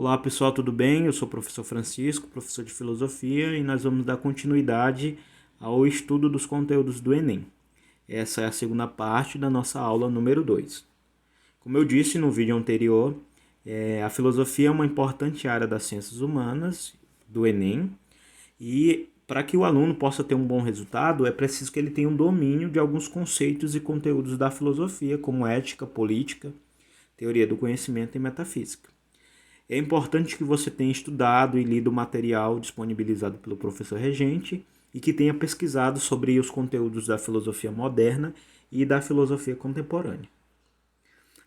Olá pessoal, tudo bem? Eu sou o professor Francisco, professor de filosofia, e nós vamos dar continuidade ao estudo dos conteúdos do Enem. Essa é a segunda parte da nossa aula número 2. Como eu disse no vídeo anterior, a filosofia é uma importante área das ciências humanas do Enem, e para que o aluno possa ter um bom resultado, é preciso que ele tenha um domínio de alguns conceitos e conteúdos da filosofia, como ética, política, teoria do conhecimento e metafísica. É importante que você tenha estudado e lido o material disponibilizado pelo professor regente e que tenha pesquisado sobre os conteúdos da filosofia moderna e da filosofia contemporânea.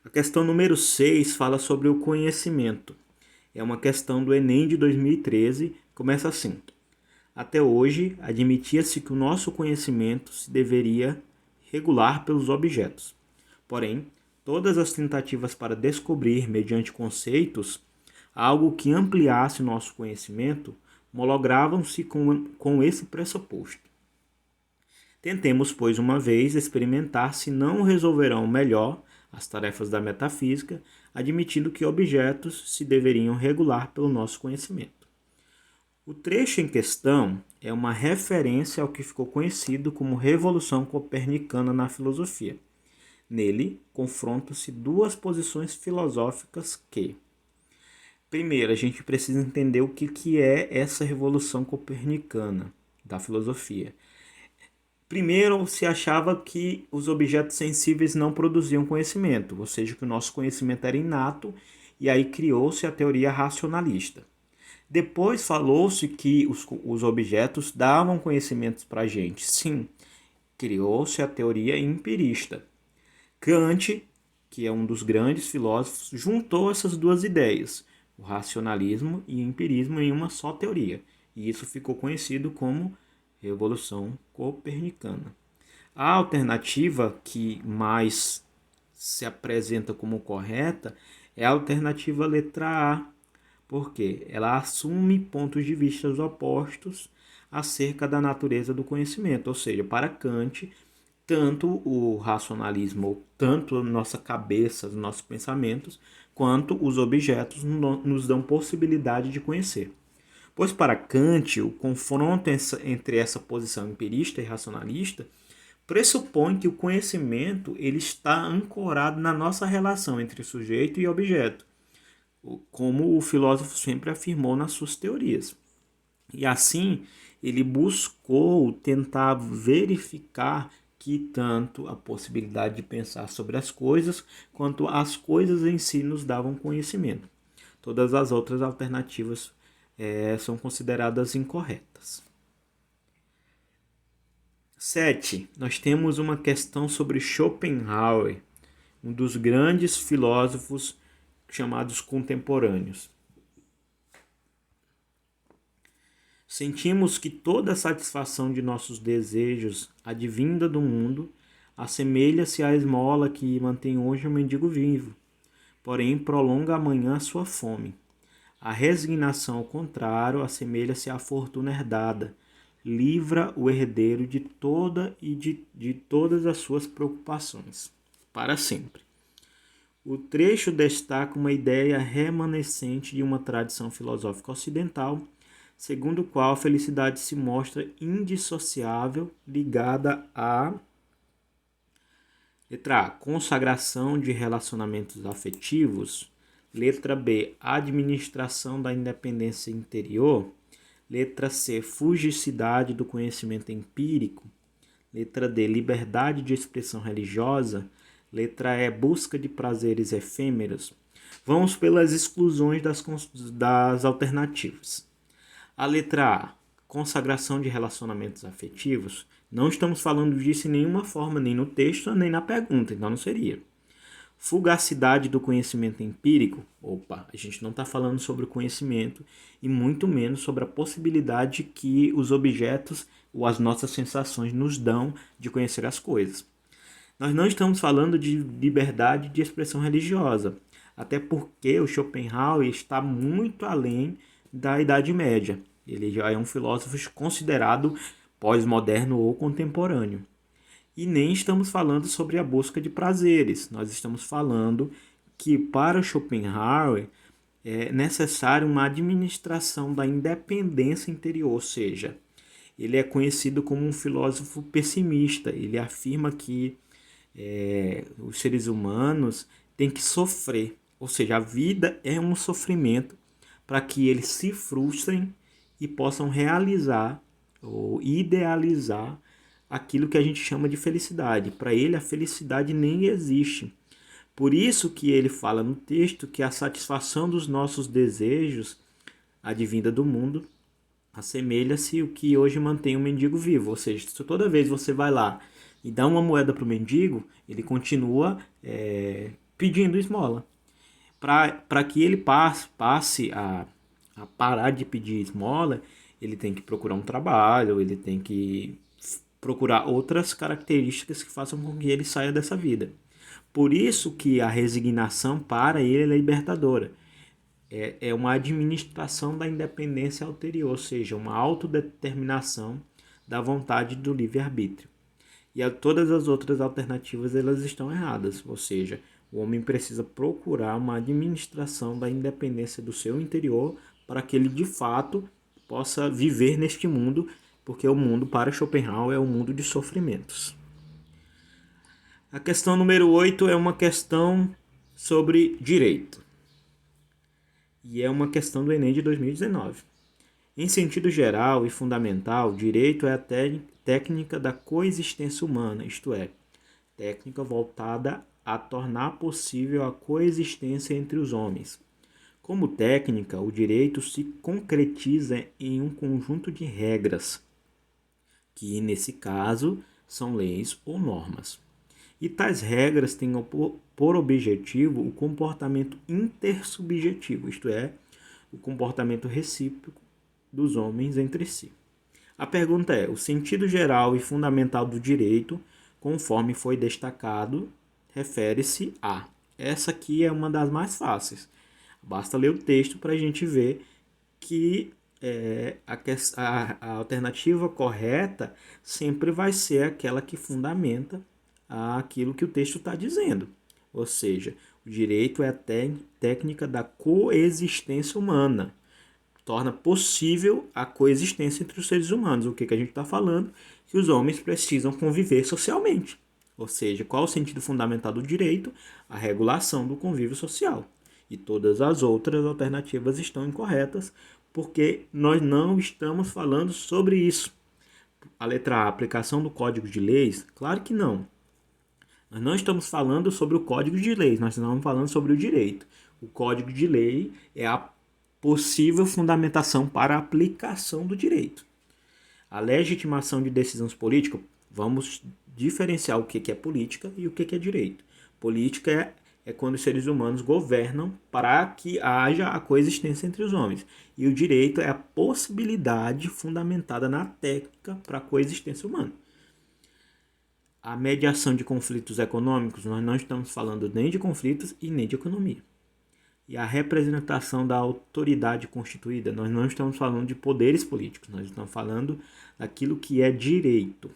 A questão número 6 fala sobre o conhecimento. É uma questão do Enem de 2013, começa assim: até hoje, admitia-se que o nosso conhecimento se deveria regular pelos objetos. Porém, todas as tentativas para descobrir, mediante conceitos, algo que ampliasse o nosso conhecimento, malogravam-se com esse pressuposto. Tentemos, pois, uma vez experimentar se não resolverão melhor as tarefas da metafísica, admitindo que objetos se deveriam regular pelo nosso conhecimento. O trecho em questão é uma referência ao que ficou conhecido como Revolução Copernicana na filosofia. Nele, confrontam-se duas posições filosóficas que, primeiro, a gente precisa entender o que é essa Revolução Copernicana da filosofia. Primeiro, se achava que os objetos sensíveis não produziam conhecimento, ou seja, que o nosso conhecimento era inato, e aí criou-se a teoria racionalista. Depois falou-se que os objetos davam conhecimentos para a gente. Sim, criou-se a teoria empirista. Kant, que é um dos grandes filósofos, juntou essas duas ideias, o racionalismo e o empirismo, em uma só teoria. E isso ficou conhecido como Revolução Copernicana. A alternativa que mais se apresenta como correta é a alternativa letra A, porque ela assume pontos de vista opostos acerca da natureza do conhecimento. Ou seja, para Kant, tanto o racionalismo, tanto a nossa cabeça, os nossos pensamentos, quanto os objetos nos dão possibilidade de conhecer. Pois para Kant, o confronto entre essa posição empirista e racionalista pressupõe que o conhecimento ele está ancorado na nossa relação entre sujeito e objeto, como o filósofo sempre afirmou nas suas teorias. E assim, ele buscou tentar verificar que tanto a possibilidade de pensar sobre as coisas, quanto as coisas em si nos davam conhecimento. Todas as outras alternativas são consideradas incorretas. 7. Nós temos uma questão sobre Schopenhauer, um dos grandes filósofos chamados contemporâneos. Sentimos que toda a satisfação de nossos desejos, advinda do mundo, assemelha-se à esmola que mantém hoje o mendigo vivo, porém prolonga amanhã a sua fome. A resignação, ao contrário, assemelha-se à fortuna herdada, livra o herdeiro de toda e de todas as suas preocupações, para sempre. O trecho destaca uma ideia remanescente de uma tradição filosófica ocidental, segundo o qual a felicidade se mostra indissociável, ligada à letra A, consagração de relacionamentos afetivos, letra B, administração da independência interior, letra C, fugicidade do conhecimento empírico, letra D, liberdade de expressão religiosa, letra E, busca de prazeres efêmeros. Vamos pelas exclusões das alternativas. A letra A, consagração de relacionamentos afetivos, não estamos falando disso em nenhuma forma, nem no texto, nem na pergunta, então não seria. Fugacidade do conhecimento empírico, a gente não está falando sobre o conhecimento e muito menos sobre a possibilidade que os objetos ou as nossas sensações nos dão de conhecer as coisas. Nós não estamos falando de liberdade de expressão religiosa, até porque o Schopenhauer está muito além da Idade Média. Ele já é um filósofo considerado pós-moderno ou contemporâneo. E nem estamos falando sobre a busca de prazeres. Nós estamos falando que para Schopenhauer é necessário uma administração da independência interior, ou seja, ele é conhecido como um filósofo pessimista. Ele afirma que os seres humanos têm que sofrer, ou seja, a vida é um sofrimento para que eles se frustrem e possam realizar ou idealizar aquilo que a gente chama de felicidade. Para ele, a felicidade nem existe. Por isso que ele fala no texto que a satisfação dos nossos desejos, advinda do mundo, assemelha-se o que hoje mantém o mendigo vivo. Ou seja, se toda vez você vai lá e dá uma moeda para o mendigo, ele continua pedindo esmola. Para que ele passe a parar de pedir esmola, ele tem que procurar um trabalho, ele tem que procurar outras características que façam com que ele saia dessa vida. Por isso que a resignação para ele é libertadora. É uma administração da independência ulterior, ou seja, uma autodeterminação da vontade do livre-arbítrio. E todas as outras alternativas elas estão erradas, ou seja, o homem precisa procurar uma administração da independência do seu interior para que ele de fato possa viver neste mundo, porque o mundo para Schopenhauer é um mundo de sofrimentos. A questão número 8 é uma questão sobre direito. E é uma questão do Enem de 2019. Em sentido geral e fundamental, direito é a técnica da coexistência humana, isto é, técnica voltada a tornar possível a coexistência entre os homens. Como técnica, o direito se concretiza em um conjunto de regras, que nesse caso são leis ou normas. E tais regras têm por objetivo o comportamento intersubjetivo, isto é, o comportamento recíproco dos homens entre si. A pergunta é: o sentido geral e fundamental do direito, conforme foi destacado, refere-se a... Essa aqui é uma das mais fáceis. Basta ler o texto para a gente ver que a alternativa correta sempre vai ser aquela que fundamenta aquilo que o texto está dizendo. Ou seja, o direito é a técnica da coexistência humana. Torna possível a coexistência entre os seres humanos. O que a gente está falando? Que os homens precisam conviver socialmente. Ou seja, qual o sentido fundamental do direito? A regulação do convívio social. E todas as outras alternativas estão incorretas, porque nós não estamos falando sobre isso. A letra A, aplicação do Código de Leis? Claro que não. Nós não estamos falando sobre o Código de Leis, nós estamos falando sobre o direito. O Código de Lei é a possível fundamentação para a aplicação do direito. A legitimação de decisões políticas, vamos diferenciar o que é política e o que é direito. Política é quando os seres humanos governam para que haja a coexistência entre os homens. E o direito é a possibilidade fundamentada na técnica para a coexistência humana. A mediação de conflitos econômicos, nós não estamos falando nem de conflitos e nem de economia. E a representação da autoridade constituída, nós não estamos falando de poderes políticos, nós estamos falando daquilo que é direito.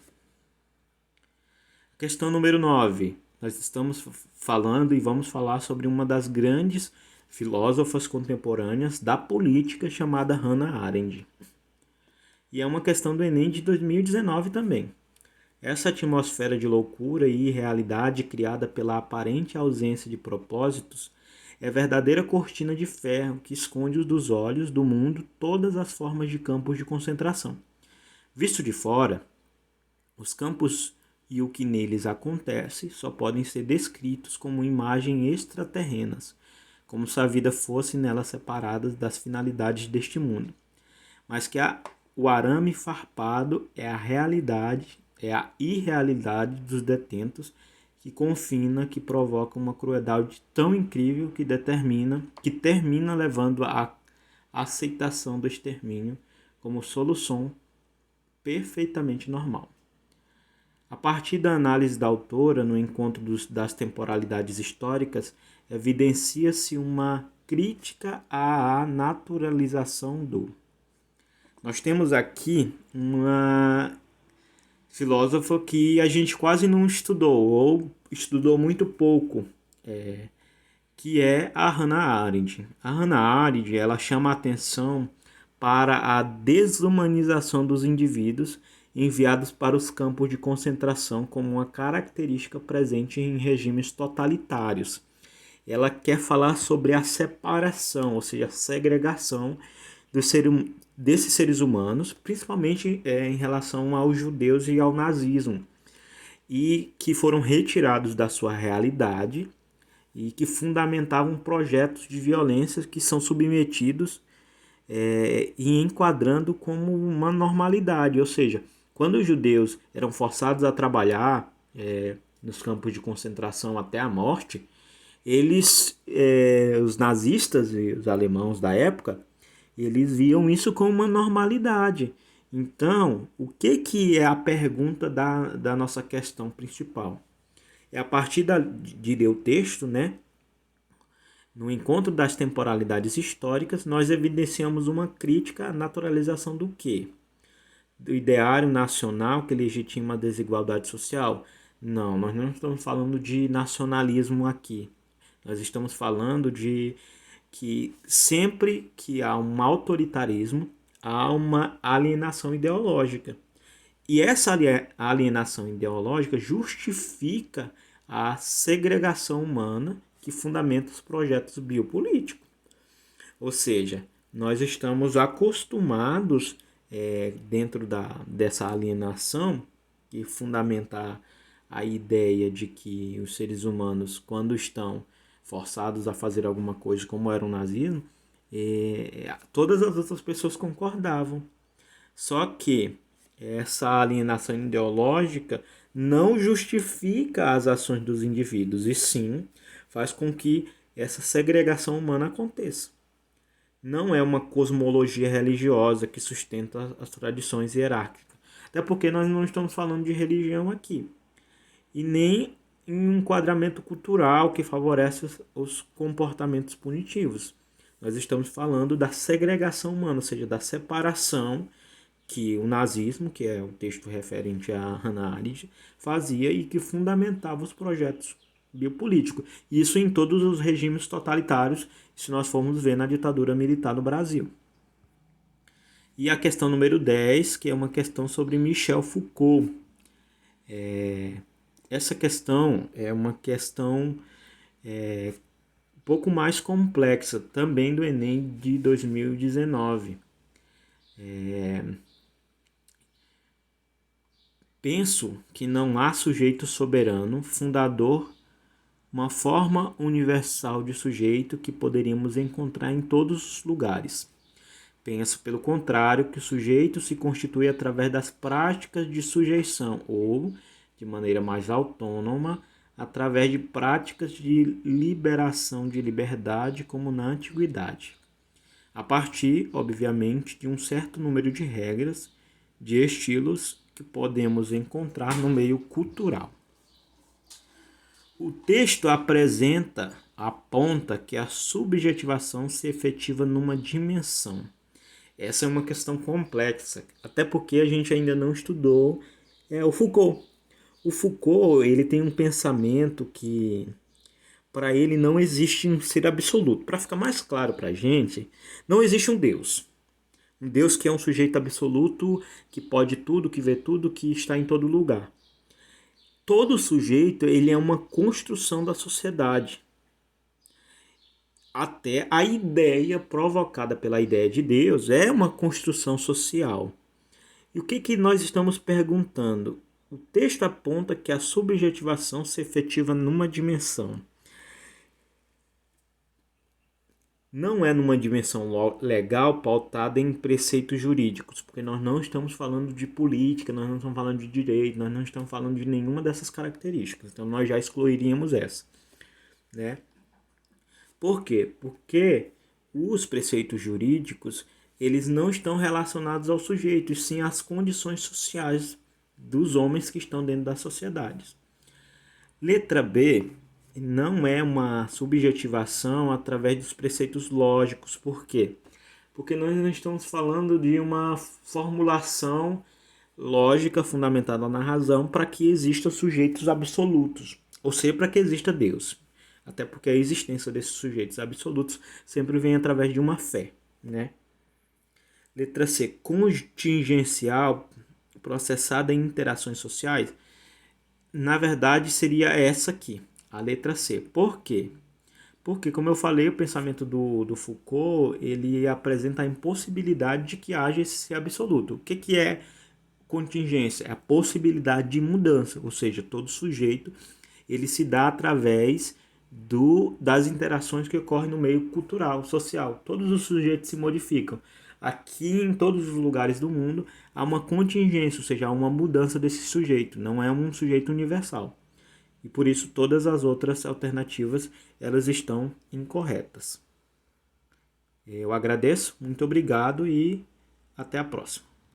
Questão número 9. Nós estamos falando e vamos falar sobre uma das grandes filósofas contemporâneas da política, chamada Hannah Arendt. E é uma questão do Enem de 2019 também. Essa atmosfera de loucura e irrealidade criada pela aparente ausência de propósitos é verdadeira cortina de ferro que esconde dos olhos do mundo todas as formas de campos de concentração. Visto de fora, os campos e o que neles acontece só podem ser descritos como imagens extraterrenas, como se a vida fosse nelas separada das finalidades deste mundo. Mas que o arame farpado é a realidade, é a irrealidade dos detentos que confina, que provoca uma crueldade tão incrível que termina levando à aceitação do extermínio como solução perfeitamente normal. A partir da análise da autora, no encontro das temporalidades históricas, evidencia-se uma crítica à naturalização do... Nós temos aqui uma filósofa que a gente quase não estudou, ou estudou muito pouco, que é a Hannah Arendt. A Hannah Arendt, ela chama a atenção para a desumanização dos indivíduos enviados para os campos de concentração como uma característica presente em regimes totalitários. Ela quer falar sobre a separação, ou seja, a segregação desses seres humanos, principalmente em relação aos judeus e ao nazismo, e que foram retirados da sua realidade e que fundamentavam projetos de violência que são submetidos e enquadrando como uma normalidade. Ou seja, quando os judeus eram forçados a trabalhar nos campos de concentração até a morte, os nazistas e os alemãos da época, eles viam isso como uma normalidade. Então, o que é a pergunta da nossa questão principal? É a partir de ler o texto, né? No encontro das temporalidades históricas, nós evidenciamos uma crítica à naturalização do quê? Do ideário nacional que legitima a desigualdade social? Não, nós não estamos falando de nacionalismo aqui. Nós estamos falando de que sempre que há um autoritarismo, há uma alienação ideológica. E essa alienação ideológica justifica a segregação humana que fundamenta os projetos biopolíticos. Ou seja, nós estamos acostumados, dentro dessa alienação, que fundamenta a ideia de que os seres humanos, quando estão forçados a fazer alguma coisa como era o nazismo, todas as outras pessoas concordavam. Só que essa alienação ideológica não justifica as ações dos indivíduos, e sim faz com que essa segregação humana aconteça. Não é uma cosmologia religiosa que sustenta as tradições hierárquicas. Até porque nós não estamos falando de religião aqui. E nem em um enquadramento cultural que favorece os comportamentos punitivos. Nós estamos falando da segregação humana, ou seja, da separação que o nazismo, que é o texto referente a Hannah Arendt, fazia e que fundamentava os projetos biopolíticos. Isso em todos os regimes totalitários, se nós formos ver na ditadura militar no Brasil. E a questão número 10, que é uma questão sobre Michel Foucault. Essa questão é uma questão um pouco mais complexa, também do Enem de 2019. Penso que não há sujeito soberano, fundador, uma forma universal de sujeito que poderíamos encontrar em todos os lugares. Penso, pelo contrário, que o sujeito se constitui através das práticas de sujeição ou, de maneira mais autônoma, através de práticas de liberação de liberdade, como na antiguidade. A partir, obviamente, de um certo número de regras, de estilos que podemos encontrar no meio cultural. O texto aponta que a subjetivação se efetiva numa dimensão. Essa é uma questão complexa, até porque a gente ainda não estudou o Foucault. O Foucault, ele tem um pensamento que, para ele, não existe um ser absoluto. Para ficar mais claro para a gente, não existe um Deus. Um Deus que é um sujeito absoluto, que pode tudo, que vê tudo, que está em todo lugar. Todo sujeito, ele é uma construção da sociedade. Até a ideia provocada pela ideia de Deus é uma construção social. E o que nós estamos perguntando? O texto aponta que a subjetivação se efetiva numa dimensão. Não é numa dimensão legal pautada em preceitos jurídicos, porque nós não estamos falando de política, nós não estamos falando de direito, nós não estamos falando de nenhuma dessas características. Então nós já excluiríamos essa, né? Por quê? Porque os preceitos jurídicos, eles não estão relacionados ao sujeito, e sim às condições sociais dos homens que estão dentro das sociedades. Letra B não é uma subjetivação através dos preceitos lógicos. Por quê? Porque nós não estamos falando de uma formulação lógica fundamentada na razão para que existam sujeitos absolutos, ou seja, para que exista Deus. Até porque a existência desses sujeitos absolutos sempre vem através de uma fé, né? Letra C. Contingencial, processada em interações sociais. Na verdade, seria essa aqui, a letra C. Por quê? Porque, como eu falei, o pensamento do Foucault, ele apresenta a impossibilidade de que haja esse absoluto. O que é contingência? É a possibilidade de mudança, ou seja, todo sujeito ele se dá através das interações que ocorrem no meio cultural, social. Todos os sujeitos se modificam. Aqui, em todos os lugares do mundo, há uma contingência, ou seja, há uma mudança desse sujeito, não é um sujeito universal. E por isso todas as outras alternativas elas estão incorretas. Eu agradeço, muito obrigado e até a próxima.